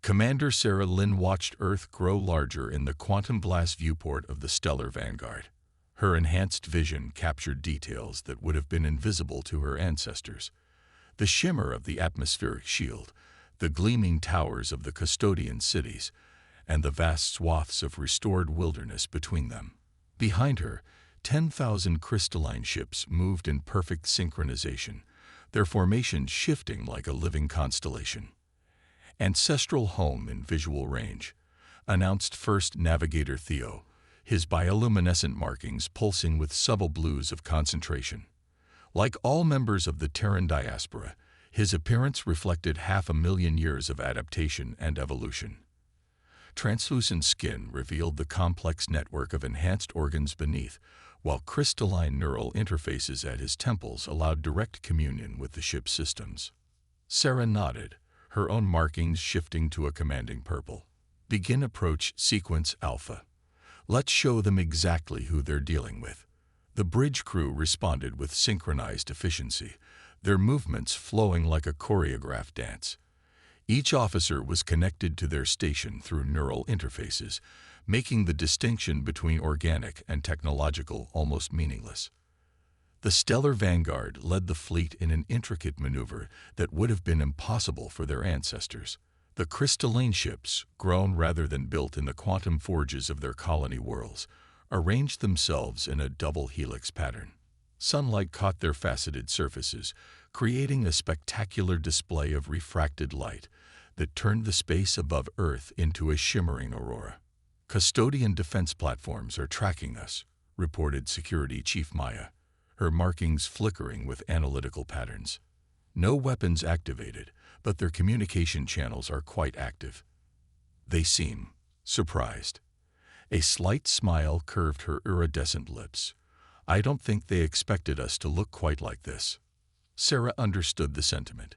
Commander Sarah Lynn watched Earth grow larger in the quantum blast viewport of the stellar vanguard. Her enhanced vision captured details that would have been invisible to her ancestors. The shimmer of the atmospheric shield, the gleaming towers of the custodian cities, and the vast swaths of restored wilderness between them. Behind her, 10,000 crystalline ships moved in perfect synchronization, their formations shifting like a living constellation. Ancestral home in visual range, announced First Navigator Theo, his bioluminescent markings pulsing with subtle blues of concentration. Like all members of the Terran diaspora, his appearance reflected 500,000 years of adaptation and evolution. Translucent skin revealed the complex network of enhanced organs beneath, while crystalline neural interfaces at his temples allowed direct communion with the ship's systems. Sarah nodded, her own markings shifting to a commanding purple. Begin approach sequence alpha. Let's show them exactly who they're dealing with. The bridge crew responded with synchronized efficiency, their movements flowing like a choreographed dance. Each officer was connected to their station through neural interfaces, making the distinction between organic and technological almost meaningless. The stellar vanguard led the fleet in an intricate maneuver that would have been impossible for their ancestors. The crystalline ships, grown rather than built in the quantum forges of their colony worlds, arranged themselves in a double helix pattern. Sunlight caught their faceted surfaces, creating a spectacular display of refracted light that turned the space above Earth into a shimmering aurora. Custodian defense platforms are tracking us, reported Security Chief Maya, her markings flickering with analytical patterns. No weapons activated, but their communication channels are quite active. They seem surprised. A slight smile curved her iridescent lips. I don't think they expected us to look quite like this. Sarah understood the sentiment.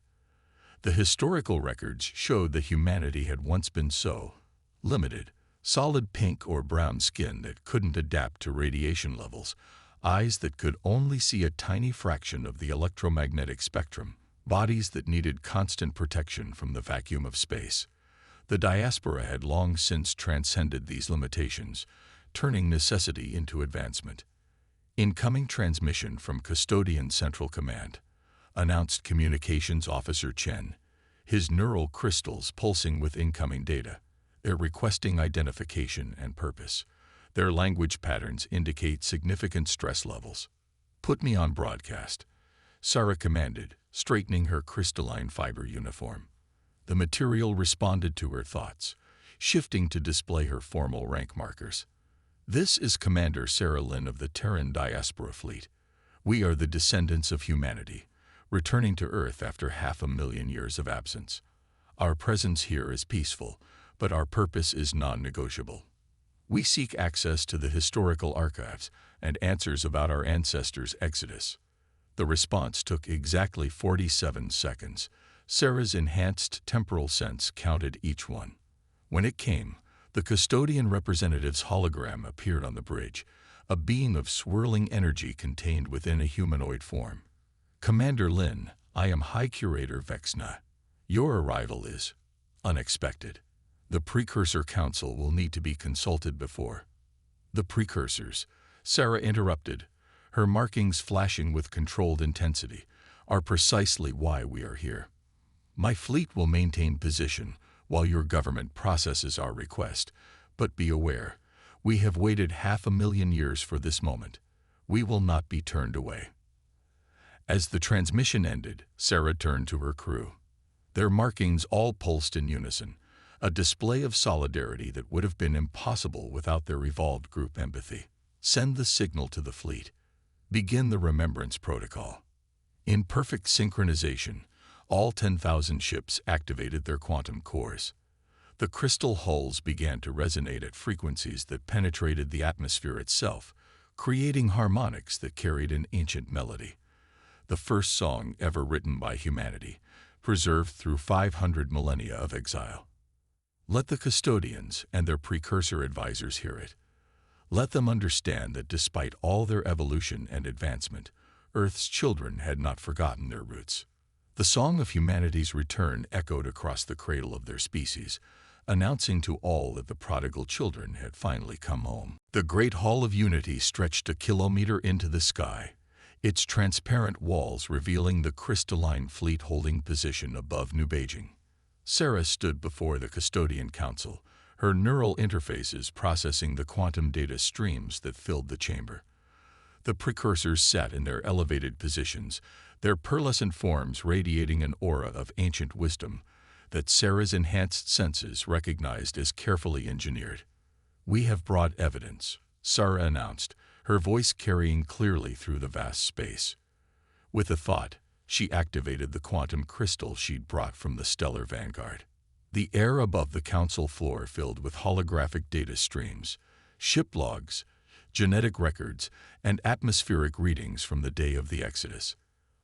The historical records showed that humanity had once been so limited, solid pink or brown skin that couldn't adapt to radiation levels, eyes that could only see a tiny fraction of the electromagnetic spectrum, bodies that needed constant protection from the vacuum of space. The diaspora had long since transcended these limitations, turning necessity into advancement. Incoming transmission from Custodian Central Command, announced Communications Officer Chen, his neural crystals pulsing with incoming data. They're requesting identification and purpose. Their language patterns indicate significant stress levels. Put me on broadcast, Sarah commanded, straightening her crystalline fiber uniform. The material responded to her thoughts, shifting to display her formal rank markers. This is Commander Sarah Lynn of the Terran Diaspora Fleet. We are the descendants of humanity, returning to Earth after 500,000 years of absence. Our presence here is peaceful, but our purpose is non-negotiable. We seek access to the historical archives and answers about our ancestors' exodus. The response took exactly 47 seconds. Sarah's enhanced temporal sense counted each one. When it came, the custodian representative's hologram appeared on the bridge, a being of swirling energy contained within a humanoid form. Commander Lin, I am High Curator Vexna. Your arrival is unexpected. The Precursor Council will need to be consulted before. The precursors, Sarah interrupted, her markings flashing with controlled intensity, are precisely why we are here. My fleet will maintain position while your government processes our request, but be aware, we have waited 500,000 years for this moment. We will not be turned away. As the transmission ended, Sarah turned to her crew. Their markings all pulsed in unison, a display of solidarity that would have been impossible without their evolved group empathy. Send the signal to the fleet. Begin the remembrance protocol. In perfect synchronization, all 10,000 ships activated their quantum cores. The crystal hulls began to resonate at frequencies that penetrated the atmosphere itself, creating harmonics that carried an ancient melody. The first song ever written by humanity, preserved through 500 millennia of exile. Let the custodians and their precursor advisors hear it. Let them understand that despite all their evolution and advancement, Earth's children had not forgotten their roots. The song of humanity's return echoed across the cradle of their species, announcing to all that the prodigal children had finally come home. The Great Hall of Unity stretched a kilometer into the sky, its transparent walls revealing the crystalline fleet holding position above New Beijing. Sarah stood before the Custodian Council, her neural interfaces processing the quantum data streams that filled the chamber. The precursors sat in their elevated positions, their pearlescent forms radiating an aura of ancient wisdom that Sarah's enhanced senses recognized as carefully engineered. "We have brought evidence," Sarah announced, her voice carrying clearly through the vast space. With a thought, she activated the quantum crystal she'd brought from the stellar vanguard. The air above the council floor filled with holographic data streams, ship logs, genetic records, and atmospheric readings from the day of the Exodus.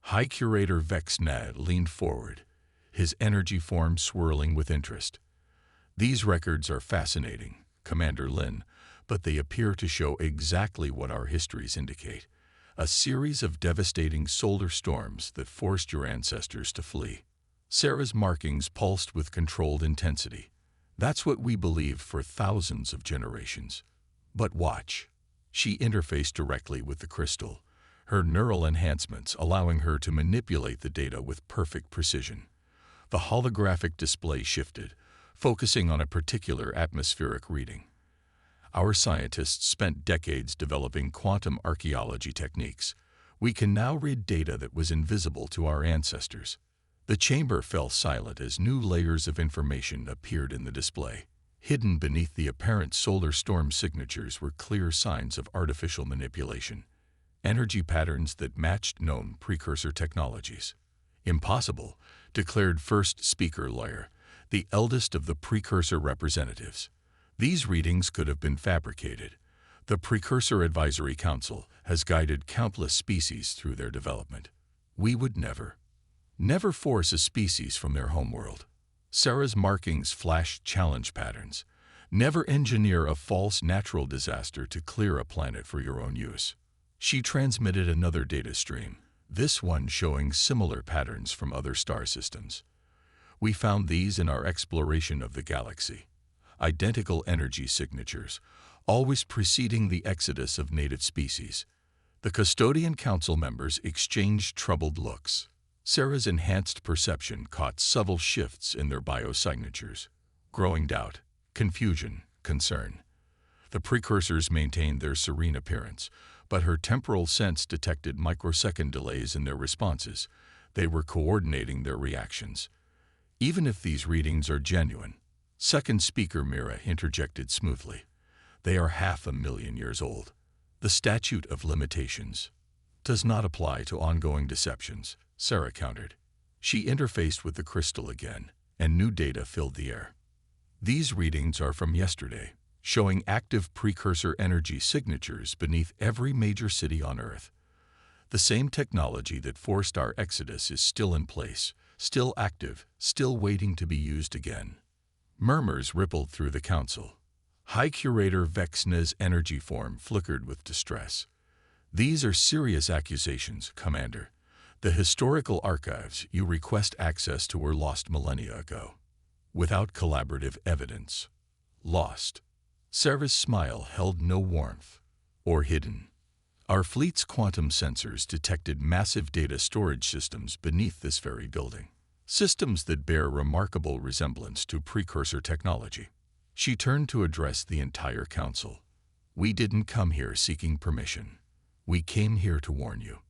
High Curator Vex Nad leaned forward, his energy form swirling with interest. "These records are fascinating, Commander Lin, but they appear to show exactly what our histories indicate, a series of devastating solar storms that forced your ancestors to flee." Sarah's markings pulsed with controlled intensity. "That's what we believed for thousands of generations. But watch." She interfaced directly with the crystal, her neural enhancements allowing her to manipulate the data with perfect precision. The holographic display shifted, focusing on a particular atmospheric reading. Our scientists spent decades developing quantum archaeology techniques. We can now read data that was invisible to our ancestors. The chamber fell silent as new layers of information appeared in the display. Hidden beneath the apparent solar storm signatures were clear signs of artificial manipulation, energy patterns that matched known precursor technologies. "Impossible," declared First Speaker Lawyer, the eldest of the precursor representatives. "These readings could have been fabricated. The Precursor Advisory Council has guided countless species through their development. We would never force a species from their homeworld." Sarah's markings flashed challenge patterns. "Never engineer a false natural disaster to clear a planet for your own use." She transmitted another data stream, this one showing similar patterns from other star systems. "We found these in our exploration of the galaxy. Identical energy signatures, always preceding the exodus of native species." The Custodian Council members exchanged troubled looks. Sarah's enhanced perception caught subtle shifts in their biosignatures. Growing doubt, confusion, concern. The precursors maintained their serene appearance, but her temporal sense detected microsecond delays in their responses. They were coordinating their reactions. "Even if these readings are genuine," Second Speaker Mira interjected smoothly, "they are 500,000 years old. The statute of limitations does not apply to ongoing deceptions," Sarah countered. She interfaced with the crystal again, and new data filled the air. "These readings are from yesterday, showing active precursor energy signatures beneath every major city on Earth. The same technology that forced our exodus is still in place, still active, still waiting to be used again." Murmurs rippled through the council. High Curator Vexna's energy form flickered with distress. "These are serious accusations, Commander. The historical archives you request access to were lost millennia ago. Without collaborative evidence. Lost." Sarah's smile held no warmth. "Or hidden. Our fleet's quantum sensors detected massive data storage systems beneath this very building. Systems that bear remarkable resemblance to precursor technology." She turned to address the entire council. "We didn't come here seeking permission. We came here to warn you.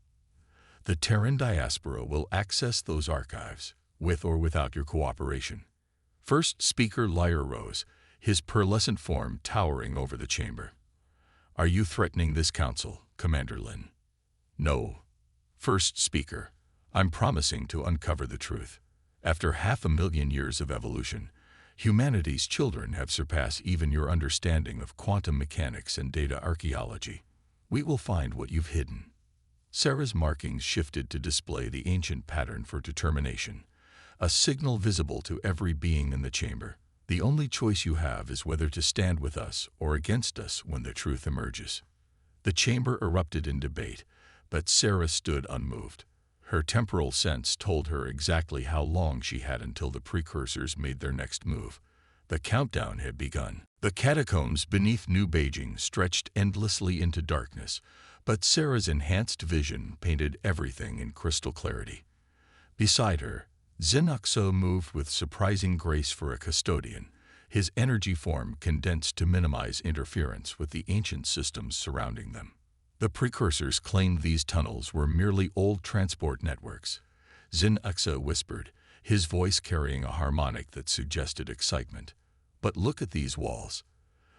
The Terran diaspora will access those archives, with or without your cooperation." First Speaker Lyre rose, his pearlescent form towering over the chamber. "Are you threatening this council, Commander Lin?" "No. First Speaker, I'm promising to uncover the truth. After 500,000 years of evolution, humanity's children have surpassed even your understanding of quantum mechanics and data archaeology. We will find what you've hidden." Sarah's markings shifted to display the ancient pattern for determination, a signal visible to every being in the chamber. "The only choice you have is whether to stand with us or against us when the truth emerges." The chamber erupted in debate, but Sarah stood unmoved. Her temporal sense told her exactly how long she had until the precursors made their next move. The countdown had begun. The catacombs beneath New Beijing stretched endlessly into darkness, but Sarah's enhanced vision painted everything in crystal clarity. Beside her, Xinuxo moved with surprising grace for a custodian, his energy form condensed to minimize interference with the ancient systems surrounding them. The precursors claimed these tunnels were merely old transport networks. Xinuxo whispered, his voice carrying a harmonic that suggested excitement. But look at these walls.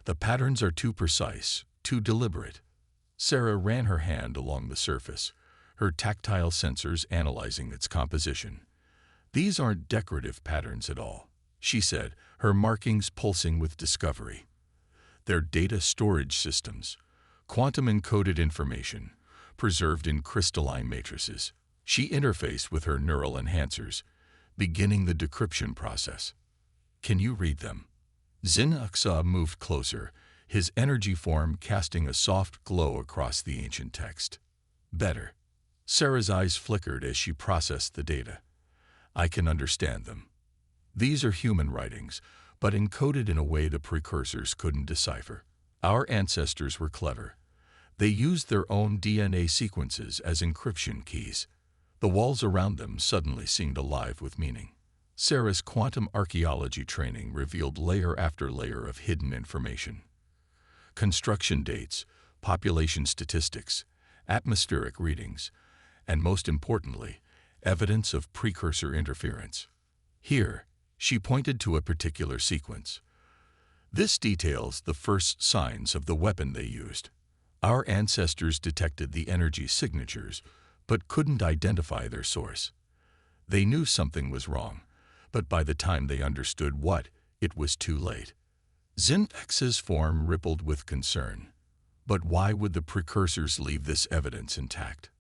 The patterns are too precise, too deliberate. Sarah ran her hand along the surface, her tactile sensors analyzing its composition. These aren't decorative patterns at all, she said, her markings pulsing with discovery. They're data storage systems, quantum-encoded information, preserved in crystalline matrices. She interfaced with her neural enhancers, beginning the decryption process. Can you read them? Xinuxo moved closer, his energy form casting a soft glow across the ancient text. Better. Sarah's eyes flickered as she processed the data. I can understand them. These are human writings, but encoded in a way the precursors couldn't decipher. Our ancestors were clever. They used their own DNA sequences as encryption keys. The walls around them suddenly seemed alive with meaning. Sarah's quantum archaeology training revealed layer after layer of hidden information. Construction dates, population statistics, atmospheric readings, and most importantly, evidence of precursor interference. Here, she pointed to a particular sequence. This details the first signs of the weapon they used. Our ancestors detected the energy signatures, but couldn't identify their source. They knew something was wrong, but by the time they understood what, it was too late. Xinuxo's form rippled with concern. But why would the precursors leave this evidence intact?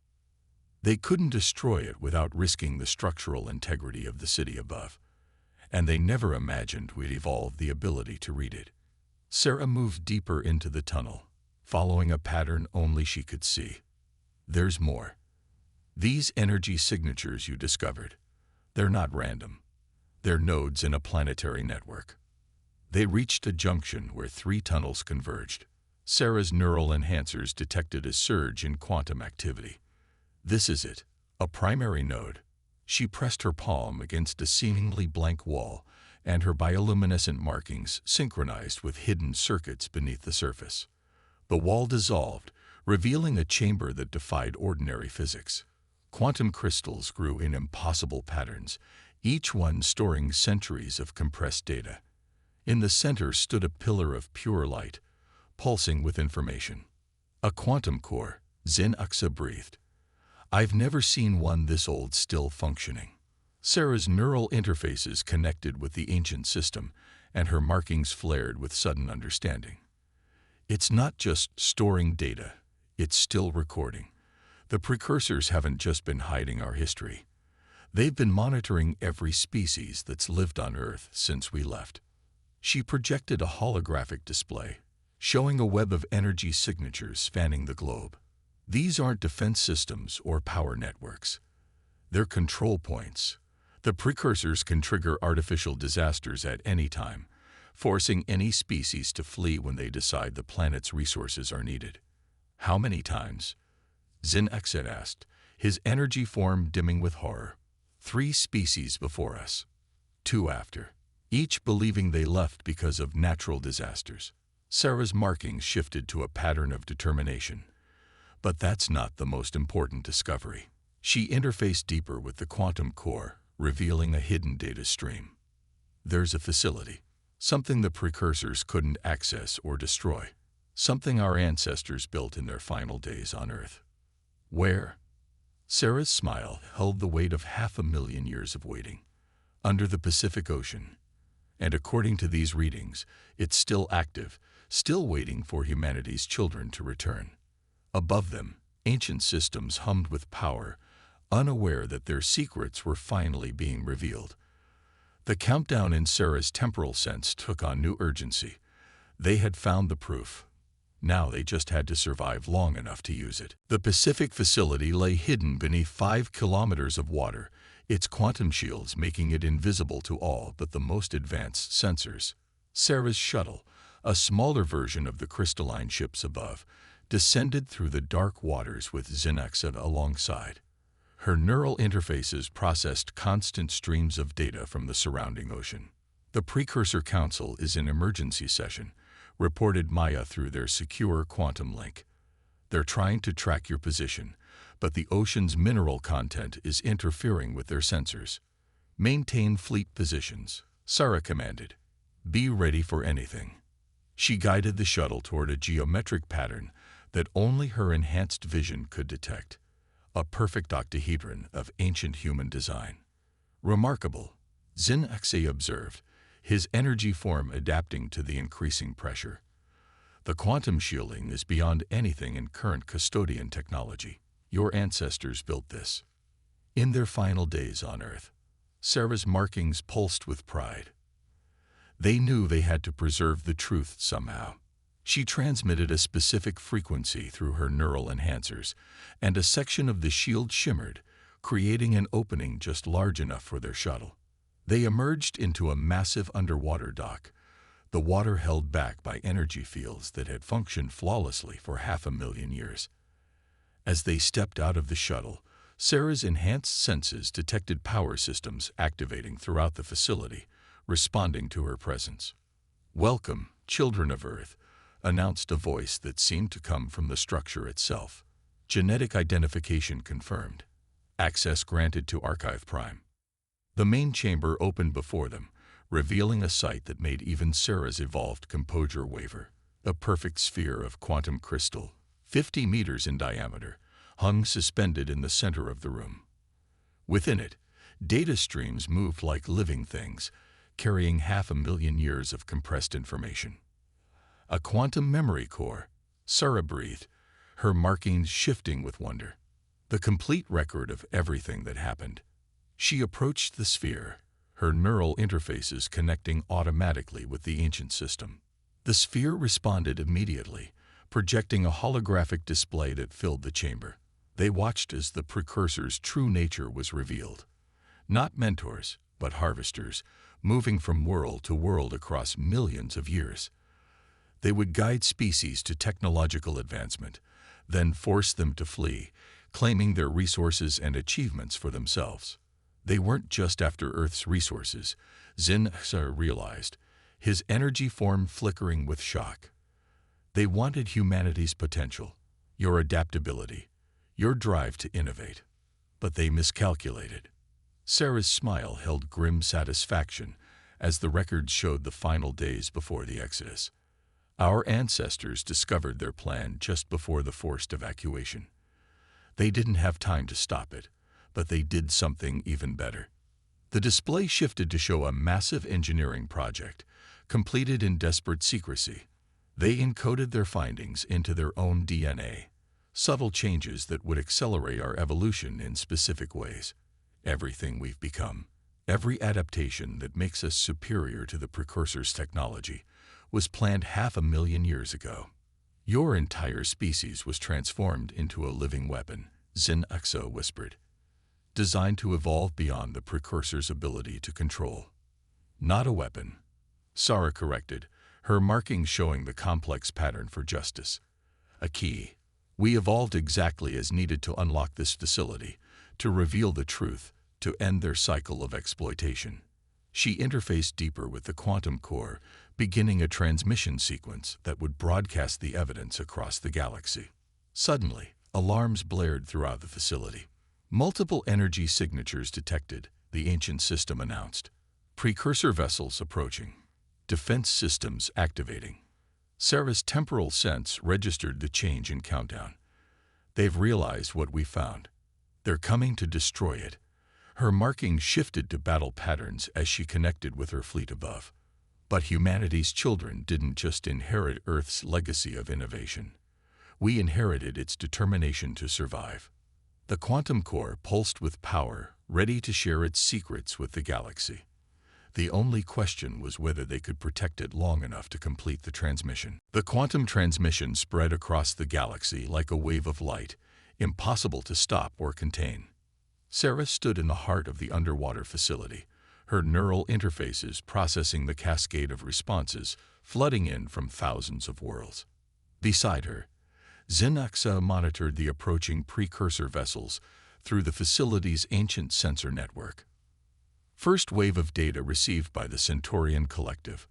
They couldn't destroy it without risking the structural integrity of the city above. And they never imagined we'd evolve the ability to read it. Sarah moved deeper into the tunnel, following a pattern only she could see. There's more. These energy signatures you discovered, they're not random. They're nodes in a planetary network. They reached a junction where 3 tunnels converged. Sarah's neural enhancers detected a surge in quantum activity. This is it, a primary node. She pressed her palm against a seemingly blank wall, and her bioluminescent markings synchronized with hidden circuits beneath the surface. The wall dissolved, revealing a chamber that defied ordinary physics. Quantum crystals grew in impossible patterns, each one storing centuries of compressed data. In the center stood a pillar of pure light, pulsing with information. A quantum core, Xinuxo breathed. I've never seen one this old still functioning. Sarah's neural interfaces connected with the ancient system, and her markings flared with sudden understanding. It's not just storing data, it's still recording. The precursors haven't just been hiding our history. They've been monitoring every species that's lived on Earth since we left. She projected a holographic display, showing a web of energy signatures spanning the globe. These aren't defense systems or power networks. They're control points. The precursors can trigger artificial disasters at any time, forcing any species to flee when they decide the planet's resources are needed. How many times? Xinuxo asked, his energy form dimming with horror. 3 species before us, 2 after, each believing they left because of natural disasters. Sarah's markings shifted to a pattern of determination. But that's not the most important discovery. She interfaced deeper with the quantum core, revealing a hidden data stream. There's a facility, something the precursors couldn't access or destroy, something our ancestors built in their final days on Earth. Where? Sarah's smile held the weight of 500,000 years of waiting. Under the Pacific Ocean. And according to these readings, it's still active, still waiting for humanity's children to return. Above them, ancient systems hummed with power, unaware that their secrets were finally being revealed. The countdown in Sarah's temporal sense took on new urgency. They had found the proof. Now they just had to survive long enough to use it. The Pacific facility lay hidden beneath 5 kilometers of water, its quantum shields making it invisible to all but the most advanced sensors. Sarah's shuttle, a smaller version of the crystalline ships above, descended through the dark waters with Xenaxa alongside. Her neural interfaces processed constant streams of data from the surrounding ocean. The Precursor Council is in emergency session, reported Maya through their secure quantum link. They're trying to track your position, but the ocean's mineral content is interfering with their sensors. Maintain fleet positions, Sarah commanded. Be ready for anything. She guided the shuttle toward a geometric pattern that only her enhanced vision could detect, a perfect octahedron of ancient human design. Remarkable, Xenaxa observed, his energy form adapting to the increasing pressure. The quantum shielding is beyond anything in current custodian technology. Your ancestors built this. In their final days on Earth, Sarah's markings pulsed with pride. They knew they had to preserve the truth somehow. She transmitted a specific frequency through her neural enhancers, and a section of the shield shimmered, creating an opening just large enough for their shuttle. They emerged into a massive underwater dock, the water held back by energy fields that had functioned flawlessly for 500,000 years. As they stepped out of the shuttle, Sarah's enhanced senses detected power systems activating throughout the facility, responding to her presence. "Welcome, children of Earth," announced a voice that seemed to come from the structure itself. Genetic identification confirmed. Access granted to Archive Prime. The main chamber opened before them, revealing a sight that made even Sarah's evolved composure waver. A perfect sphere of quantum crystal, 50 meters in diameter, hung suspended in the center of the room. Within it, data streams moved like living things, carrying 500,000 years of compressed information. A quantum memory core, Sarah breathed, her markings shifting with wonder. The complete record of everything that happened. She approached the sphere, her neural interfaces connecting automatically with the ancient system. The sphere responded immediately, projecting a holographic display that filled the chamber. They watched as the Precursor's true nature was revealed. Not mentors, but harvesters, moving from world to world across millions of years. They would guide species to technological advancement, then force them to flee, claiming their resources and achievements for themselves. They weren't just after Earth's resources, Xenaxa realized, his energy form flickering with shock. They wanted humanity's potential, your adaptability, your drive to innovate. But they miscalculated. Sarah's smile held grim satisfaction as the records showed the final days before the Exodus. Our ancestors discovered their plan just before the forced evacuation. They didn't have time to stop it, but they did something even better. The display shifted to show a massive engineering project, completed in desperate secrecy. They encoded their findings into their own DNA, subtle changes that would accelerate our evolution in specific ways. Everything we've become, every adaptation that makes us superior to the Precursor's technology, was planned 500,000 years ago. Your entire species was transformed into a living weapon, Xenaxa whispered, designed to evolve beyond the Precursor's ability to control. Not a weapon, Sarah corrected, her markings showing the complex pattern for justice. A key. We evolved exactly as needed to unlock this facility, to reveal the truth, to end their cycle of exploitation. She interfaced deeper with the quantum core, beginning a transmission sequence that would broadcast the evidence across the galaxy. Suddenly, alarms blared throughout the facility. Multiple energy signatures detected, the ancient system announced. Precursor vessels approaching. Defense systems activating. Sarah's temporal sense registered the change in countdown. They've realized what we found. They're coming to destroy it. Her markings shifted to battle patterns as she connected with her fleet above. But humanity's children didn't just inherit Earth's legacy of innovation. We inherited its determination to survive. The quantum core pulsed with power, ready to share its secrets with the galaxy. The only question was whether they could protect it long enough to complete the transmission. The quantum transmission spread across the galaxy like a wave of light, impossible to stop or contain. Sarah stood in the heart of the underwater facility, her neural interfaces processing the cascade of responses flooding in from thousands of worlds. Beside her, Zin-Axa monitored the approaching precursor vessels through the facility's ancient sensor network. First wave of data received by the Centaurian Collective,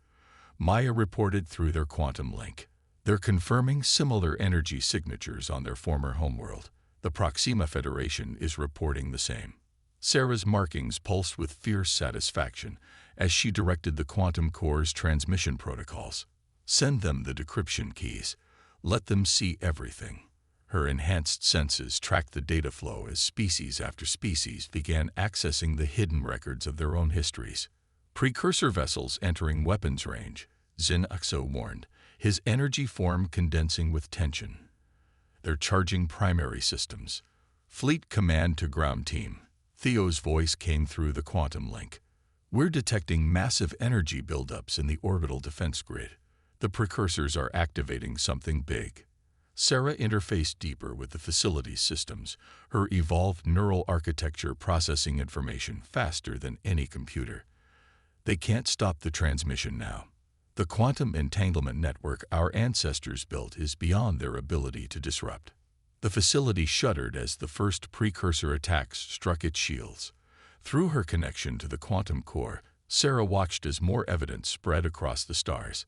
Maya reported through their quantum link. They're confirming similar energy signatures on their former homeworld. The Proxima Federation is reporting the same. Sarah's markings pulsed with fierce satisfaction as she directed the quantum core's transmission protocols. Send them the decryption keys. Let them see everything. Her enhanced senses tracked the data flow as species after species began accessing the hidden records of their own histories. Precursor vessels entering weapons range, Zin-Axa warned, his energy form condensing with tension. They're charging primary systems. Fleet command to ground team. Theo's voice came through the quantum link. We're detecting massive energy buildups in the orbital defense grid. The precursors are activating something big. Sarah interfaced deeper with the facility's systems, her evolved neural architecture processing information faster than any computer. They can't stop the transmission now. The quantum entanglement network our ancestors built is beyond their ability to disrupt. The facility shuddered as the first precursor attacks struck its shields. Through her connection to the quantum core, Sarah watched as more evidence spread across the stars.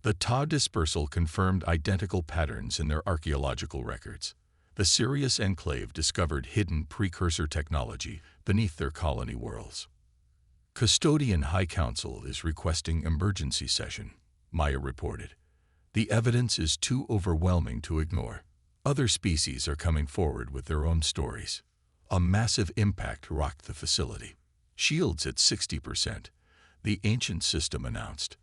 The Tau dispersal confirmed identical patterns in their archaeological records. The Sirius Enclave discovered hidden precursor technology beneath their colony worlds. Custodian High Council is requesting emergency session, Maya reported. The evidence is too overwhelming to ignore. Other species are coming forward with their own stories. A massive impact rocked the facility. Shields at 60%, the ancient system announced,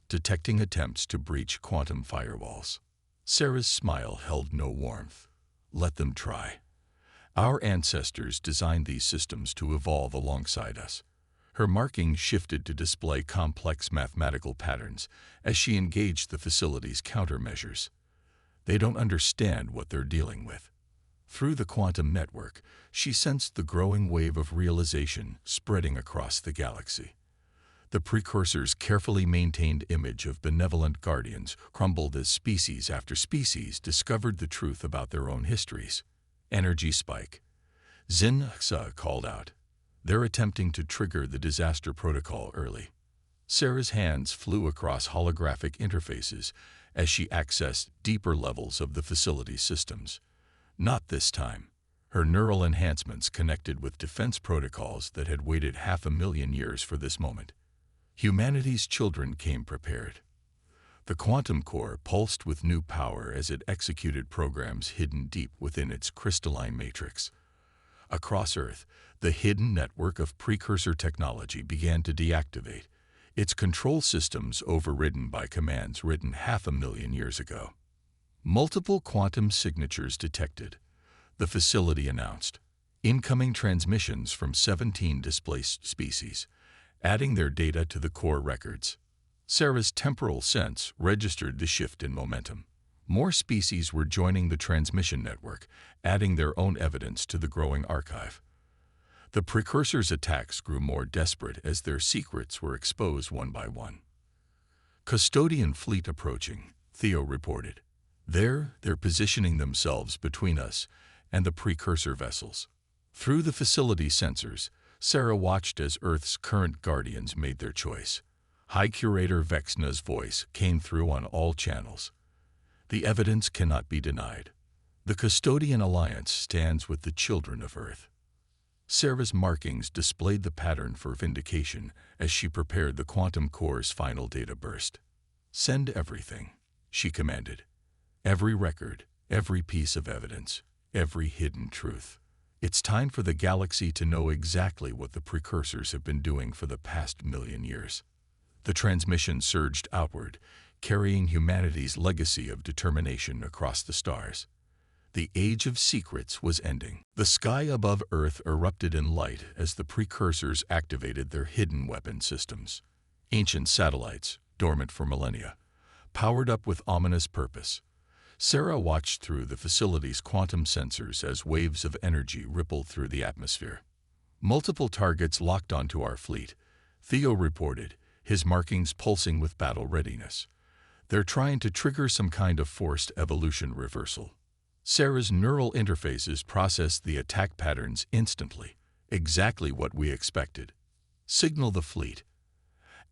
detecting attempts to breach quantum firewalls. Sarah's smile held no warmth. Let them try. Our ancestors designed these systems to evolve alongside us. Her markings shifted to display complex mathematical patterns as she engaged the facility's countermeasures. They don't understand what they're dealing with. Through the quantum network, she sensed the growing wave of realization spreading across the galaxy. The precursor's carefully maintained image of benevolent guardians crumbled as species after species discovered the truth about their own histories. Energy spike. Zin-Axa called out. They're attempting to trigger the disaster protocol early. Sarah's hands flew across holographic interfaces as she accessed deeper levels of the facility's systems. Not this time. Her neural enhancements connected with defense protocols that had waited 500,000 years for this moment. Humanity's children came prepared. The quantum core pulsed with new power as it executed programs hidden deep within its crystalline matrix. Across Earth, the hidden network of precursor technology began to deactivate, its control systems overridden by commands written 500,000 years ago. Multiple quantum signatures detected, the facility announced. Incoming transmissions from 17 displaced species, adding their data to the core records. Sarah's temporal sense registered the shift in momentum. More species were joining the transmission network, adding their own evidence to the growing archive. The precursors' attacks grew more desperate as their secrets were exposed one by one. Custodian fleet approaching, Theo reported. They're positioning themselves between us and the precursor vessels. Through the facility sensors, Sarah watched as Earth's current guardians made their choice. High Curator Vexna's voice came through on all channels. The evidence cannot be denied. The Custodian Alliance stands with the children of Earth. Sarah's markings displayed the pattern for vindication as she prepared the quantum core's final data burst. Send everything, she commanded. Every record, every piece of evidence, every hidden truth. It's time for the galaxy to know exactly what the precursors have been doing for the past 1,000,000 years. The transmission surged outward, carrying humanity's legacy of determination across the stars. The Age of Secrets was ending. The sky above Earth erupted in light as the precursors activated their hidden weapon systems. Ancient satellites, dormant for millennia, powered up with ominous purpose. Sarah watched through the facility's quantum sensors as waves of energy rippled through the atmosphere. Multiple targets locked onto our fleet, Theo reported, his markings pulsing with battle readiness. They're trying to trigger some kind of forced evolution reversal. Sarah's neural interfaces processed the attack patterns instantly, exactly what we expected. Signal the fleet.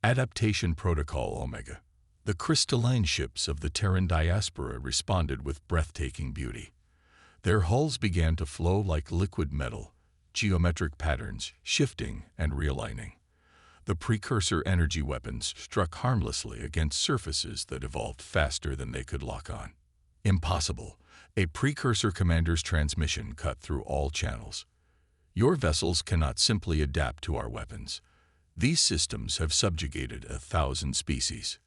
Adaptation Protocol Omega. The crystalline ships of the Terran diaspora responded with breathtaking beauty. Their hulls began to flow like liquid metal, geometric patterns shifting and realigning. The precursor energy weapons struck harmlessly against surfaces that evolved faster than they could lock on. Impossible. A precursor commander's transmission cut through all channels. Your vessels cannot simply adapt to our weapons. These systems have subjugated 1,000 species.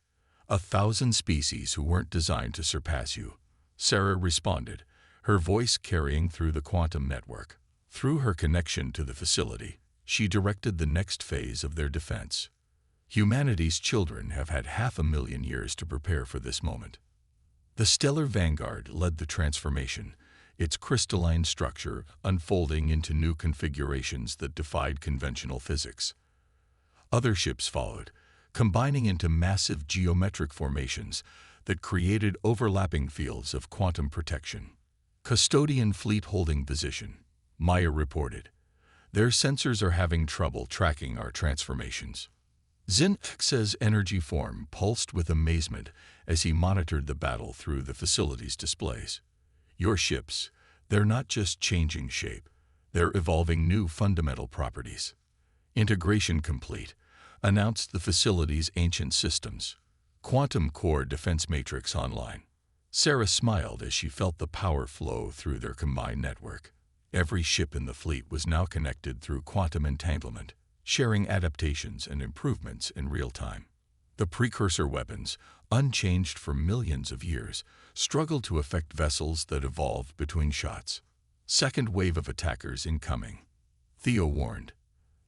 1,000 species who weren't designed to surpass you. Sarah responded, her voice carrying through the quantum network. Through her connection to the facility, she directed the next phase of their defense. Humanity's children have had 500,000 years to prepare for this moment. The stellar vanguard led the transformation, its crystalline structure unfolding into new configurations that defied conventional physics. Other ships followed, combining into massive geometric formations that created overlapping fields of quantum protection. Custodian fleet holding position, Maya reported. Their sensors are having trouble tracking our transformations. Xinx's energy form pulsed with amazement as he monitored the battle through the facility's displays. Your ships, they're not just changing shape, they're evolving new fundamental properties. Integration complete, announced the facility's ancient systems. Quantum core defense matrix online. Sarah smiled as she felt the power flow through their combined network. Every ship in the fleet was now connected through quantum entanglement, sharing adaptations and improvements in real time. The precursor weapons, unchanged for millions of years, struggled to affect vessels that evolved between shots. Second wave of attackers incoming. Theo warned.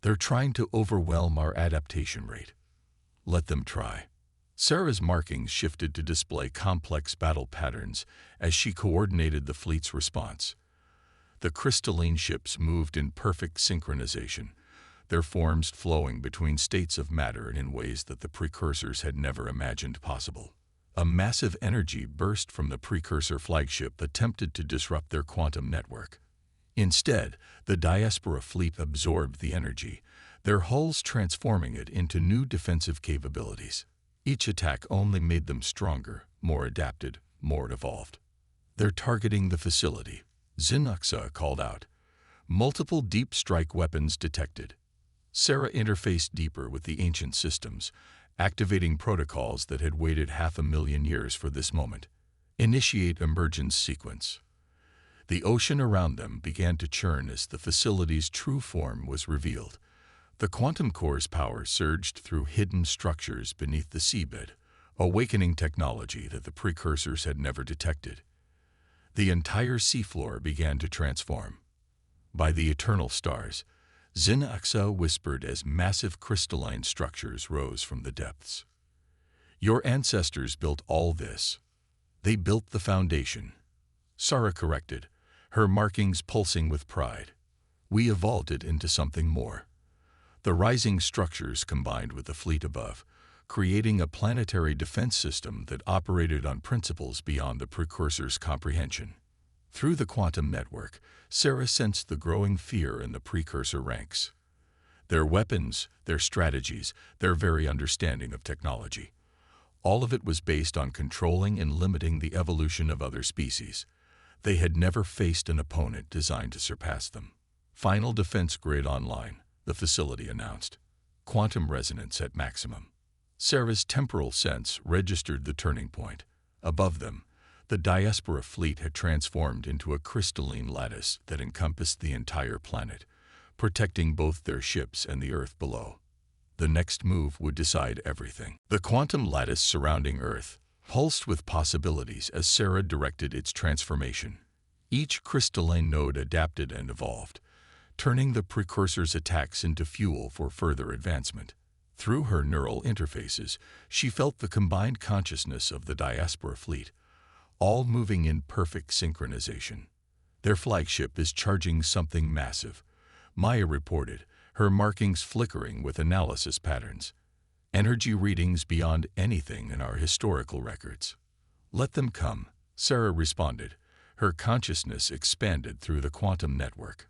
They're trying to overwhelm our adaptation rate. Let them try. Sarah's markings shifted to display complex battle patterns as she coordinated the fleet's response. The crystalline ships moved in perfect synchronization, their forms flowing between states of matter in ways that the precursors had never imagined possible. A massive energy burst from the precursor flagship attempted to disrupt their quantum network. Instead, the diaspora fleet absorbed the energy, their hulls transforming it into new defensive capabilities. Each attack only made them stronger, more adapted, more evolved. They're targeting the facility, Xinxa called out. Multiple deep strike weapons detected. Sarah interfaced deeper with the ancient systems, activating protocols that had waited 500,000 years for this moment. Initiate emergence sequence. The ocean around them began to churn as the facility's true form was revealed. The quantum core's power surged through hidden structures beneath the seabed, awakening technology that the precursors had never detected. The entire seafloor began to transform. By the eternal stars, Xinxa whispered as massive crystalline structures rose from the depths. Your ancestors built all this. They built the foundation. Sarah corrected, her markings pulsing with pride. We evolved it into something more. The rising structures combined with the fleet above, creating a planetary defense system that operated on principles beyond the precursor's comprehension. Through the quantum network, Sarah sensed the growing fear in the precursor ranks. Their weapons, their strategies, their very understanding of technology. All of it was based on controlling and limiting the evolution of other species. They had never faced an opponent designed to surpass them. Final defense grid online, the facility announced. Quantum resonance at maximum. Sarah's temporal sense registered the turning point. Above them, the diaspora fleet had transformed into a crystalline lattice that encompassed the entire planet, protecting both their ships and the Earth below. The next move would decide everything. The quantum lattice surrounding Earth pulsed with possibilities as Sarah directed its transformation. Each crystalline node adapted and evolved, turning the precursor's attacks into fuel for further advancement. Through her neural interfaces, she felt the combined consciousness of the diaspora fleet, all moving in perfect synchronization. Their flagship is charging something massive, Maya reported, her markings flickering with analysis patterns. Energy readings beyond anything in our historical records. Let them come, Sarah responded. Her consciousness expanded through the quantum network.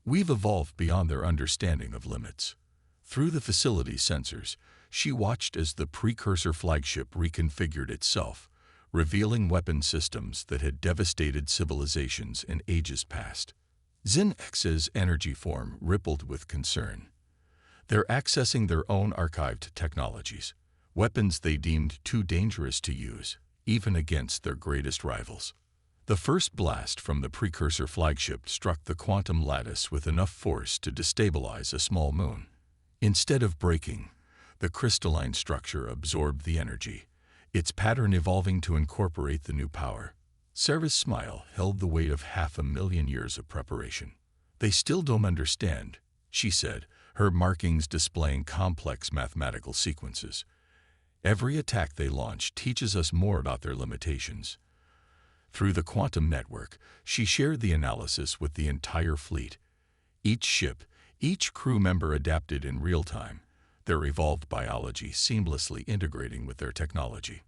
We've evolved beyond their understanding of limits. Through the facility's sensors, she watched as the precursor flagship reconfigured itself, revealing weapon systems that had devastated civilizations in ages past. Xinx's energy form rippled with concern. They're accessing their own archived technologies, weapons they deemed too dangerous to use, even against their greatest rivals. The first blast from the precursor flagship struck the quantum lattice with enough force to destabilize a small moon. Instead of breaking, the crystalline structure absorbed the energy, its pattern evolving to incorporate the new power. Sarah's smile held the weight of 500,000 years of preparation. They still don't understand, she said, her markings displaying complex mathematical sequences. Every attack they launch teaches us more about their limitations. Through the quantum network, she shared the analysis with the entire fleet. Each ship, each crew member adapted in real time, their evolved biology seamlessly integrating with their technology.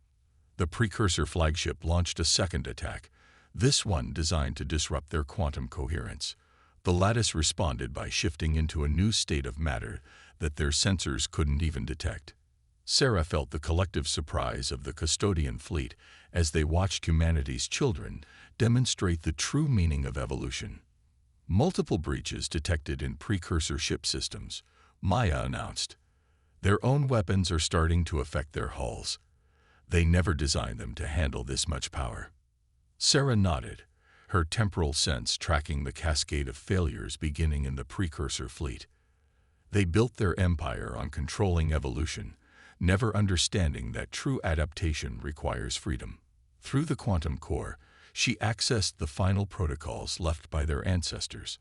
The precursor flagship launched a second attack, this one designed to disrupt their quantum coherence. The lattice responded by shifting into a new state of matter that their sensors couldn't even detect. Sarah felt the collective surprise of the custodian fleet as they watched humanity's children demonstrate the true meaning of evolution. Multiple breaches detected in precursor ship systems, Maya announced. Their own weapons are starting to affect their hulls. They never designed them to handle this much power. Sarah nodded, her temporal sense tracking the cascade of failures beginning in the precursor fleet. They built their empire on controlling evolution, never understanding that true adaptation requires freedom. Through the quantum core, she accessed the final protocols left by their ancestors.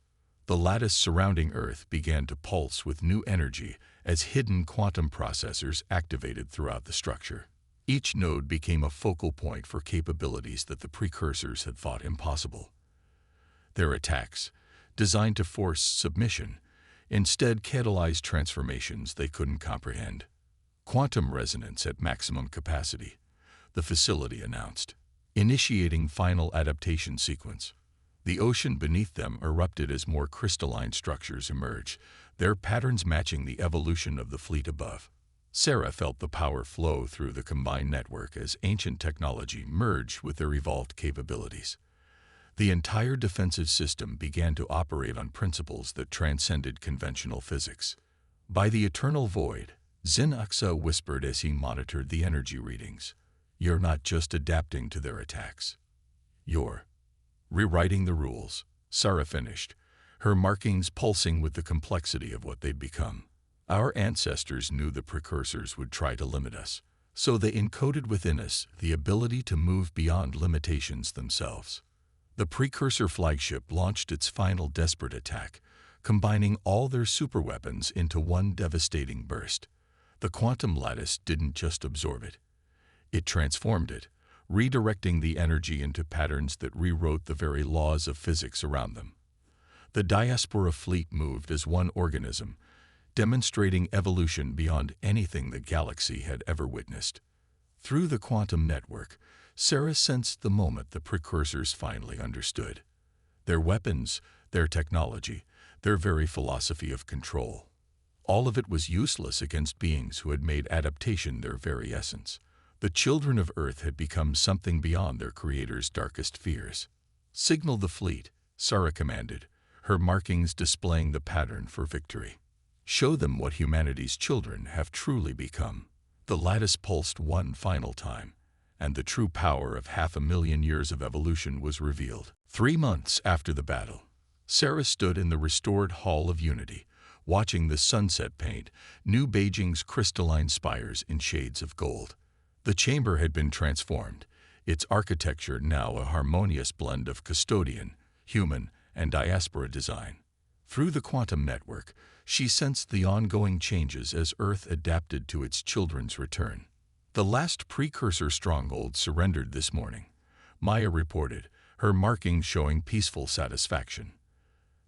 The lattice surrounding Earth began to pulse with new energy as hidden quantum processors activated throughout the structure. Each node became a focal point for capabilities that the precursors had thought impossible. Their attacks, designed to force submission, instead catalyzed transformations they couldn't comprehend. Quantum resonance at maximum capacity, the facility announced, initiating final adaptation sequence. The ocean beneath them erupted as more crystalline structures emerged, their patterns matching the evolution of the fleet above. Sarah felt the power flow through the combined network as ancient technology merged with their evolved capabilities. The entire defensive system began to operate on principles that transcended conventional physics. By the eternal void, Xinxa whispered as he monitored the energy readings. You're not just adapting to their attacks. You're rewriting the rules, Sarah finished, her markings pulsing with the complexity of what they'd become. Our ancestors knew the precursors would try to limit us, so they encoded within us the ability to move beyond limitations themselves. The precursor flagship launched its final desperate attack, combining all their superweapons into one devastating burst. The quantum lattice didn't just absorb it. It transformed it, redirecting the energy into patterns that rewrote the very laws of physics around them. The diaspora fleet moved as one organism, demonstrating evolution beyond anything the galaxy had ever witnessed. Through the quantum network, Sarah sensed the moment the precursors finally understood. Their weapons, their technology, their very philosophy of control. All of it was useless against beings who had made adaptation their very essence. The children of Earth had become something beyond their creator's darkest fears. Signal the fleet, Sarah commanded, her markings displaying the pattern for victory. Show them what humanity's children have truly become. The lattice pulsed one final time, and the true power of 500,000 years of evolution was revealed. 3 months after the battle, Sarah stood in the restored Hall of Unity, watching the sunset paint New Beijing's crystalline spires in shades of gold. The chamber had been transformed, its architecture now a harmonious blend of custodian, human, and diaspora design. Through the quantum network, she sensed the ongoing changes as Earth adapted to its children's return. The last precursor stronghold surrendered this morning, Maya reported, her markings showing peaceful satisfaction.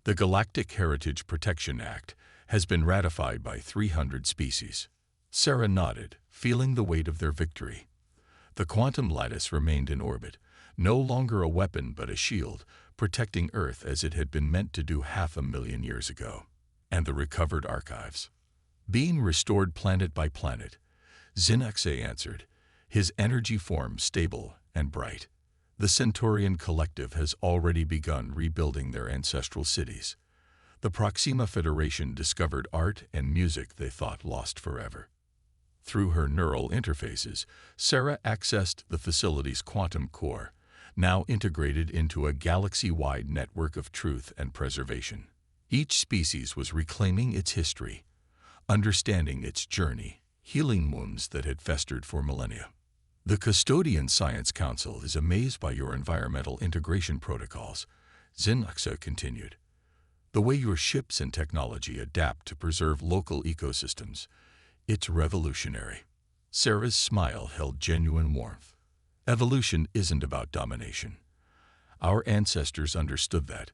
The Galactic Heritage Protection Act has been ratified by 300 species. Sarah nodded, feeling the weight of their victory. The quantum lattice remained in orbit, no longer a weapon but a shield, protecting Earth as it had been meant to do 500,000 years ago. And the recovered archives. Being restored planet by planet, Xinaxe answered, his energy form stable and bright. The Centaurian collective has already begun rebuilding their ancestral cities. The Proxima Federation discovered art and music they thought lost forever. Through her neural interfaces, Sarah accessed the facility's quantum core, now integrated into a galaxy-wide network of truth and preservation. Each species was reclaiming its history, understanding its journey, healing wounds that had festered for millennia. The Custodian Science Council is amazed by your environmental integration protocols, Xinaxe continued. The way your ships and technology adapt to preserve local ecosystems, it's revolutionary. Sarah's smile held genuine warmth. Evolution isn't about domination. Our ancestors understood that.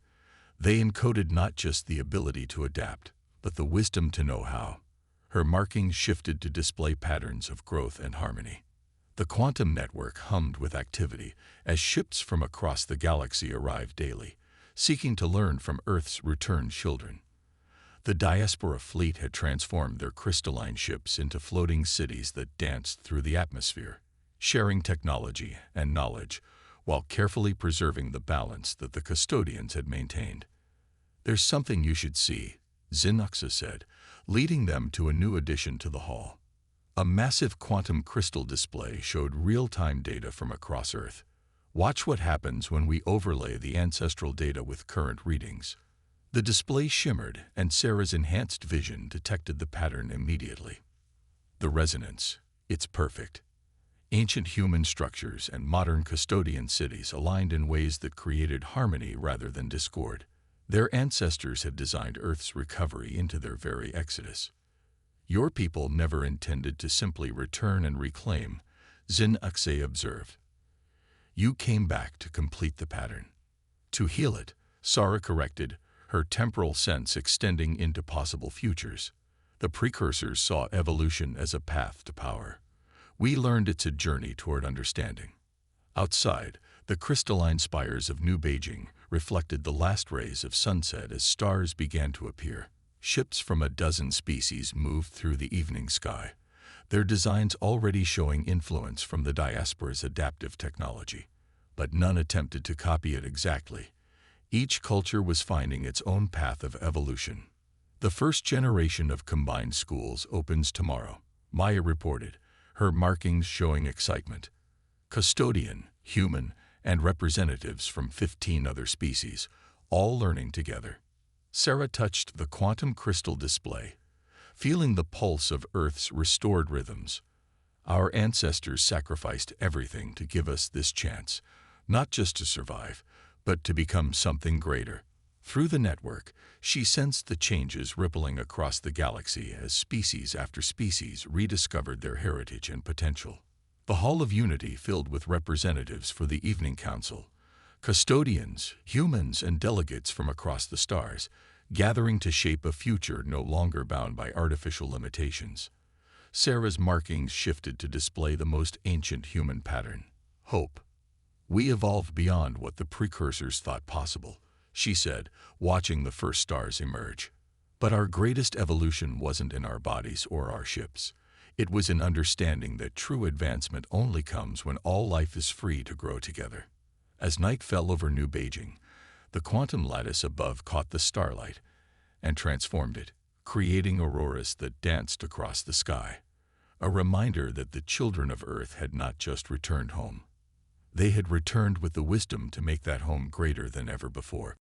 They encoded not just the ability to adapt, but the wisdom to know how. Her markings shifted to display patterns of growth and harmony. The quantum network hummed with activity as ships from across the galaxy arrived daily, seeking to learn from Earth's returned children. The diaspora fleet had transformed their crystalline ships into floating cities that danced through the atmosphere, sharing technology and knowledge while carefully preserving the balance that the custodians had maintained. There's something you should see, Xinaxe said, leading them to a new addition to the hall. A massive quantum crystal display showed real-time data from across Earth. Watch what happens when we overlay the ancestral data with current readings. The display shimmered, and Sarah's enhanced vision detected the pattern immediately. The resonance, it's perfect. Ancient human structures and modern custodian cities aligned in ways that created harmony rather than discord. Their ancestors had designed Earth's recovery into their very exodus. Your people never intended to simply return and reclaim, Xinaxe observed. You came back to complete the pattern. To heal it, Sarah corrected, her temporal sense extending into possible futures. The precursors saw evolution as a path to power. We learned it's a journey toward understanding. Outside, the crystalline spires of New Beijing reflected the last rays of sunset as stars began to appear. Ships from a dozen species moved through the evening sky, their designs already showing influence from the diaspora's adaptive technology. But none attempted to copy it exactly. Each culture was finding its own path of evolution. The first generation of combined schools opens tomorrow, Maya reported, her markings showing excitement. Custodian, human, and representatives from 15 other species, all learning together. Sarah touched the quantum crystal display, feeling the pulse of Earth's restored rhythms. Our ancestors sacrificed everything to give us this chance, not just to survive, but to become something greater. Through the network, she sensed the changes rippling across the galaxy as species after species rediscovered their heritage and potential. The Hall of Unity filled with representatives for the Evening Council, custodians, humans, and delegates from across the stars, gathering to shape a future no longer bound by artificial limitations. Sarah's markings shifted to display the most ancient human pattern, hope. We evolved beyond what the precursors thought possible, she said, watching the first stars emerge. But our greatest evolution wasn't in our bodies or our ships. It was in understanding that true advancement only comes when all life is free to grow together. As night fell over New Beijing, the quantum lattice above caught the starlight and transformed it, creating auroras that danced across the sky. A reminder that the children of Earth had not just returned home. They had returned with the wisdom to make that home greater than ever before.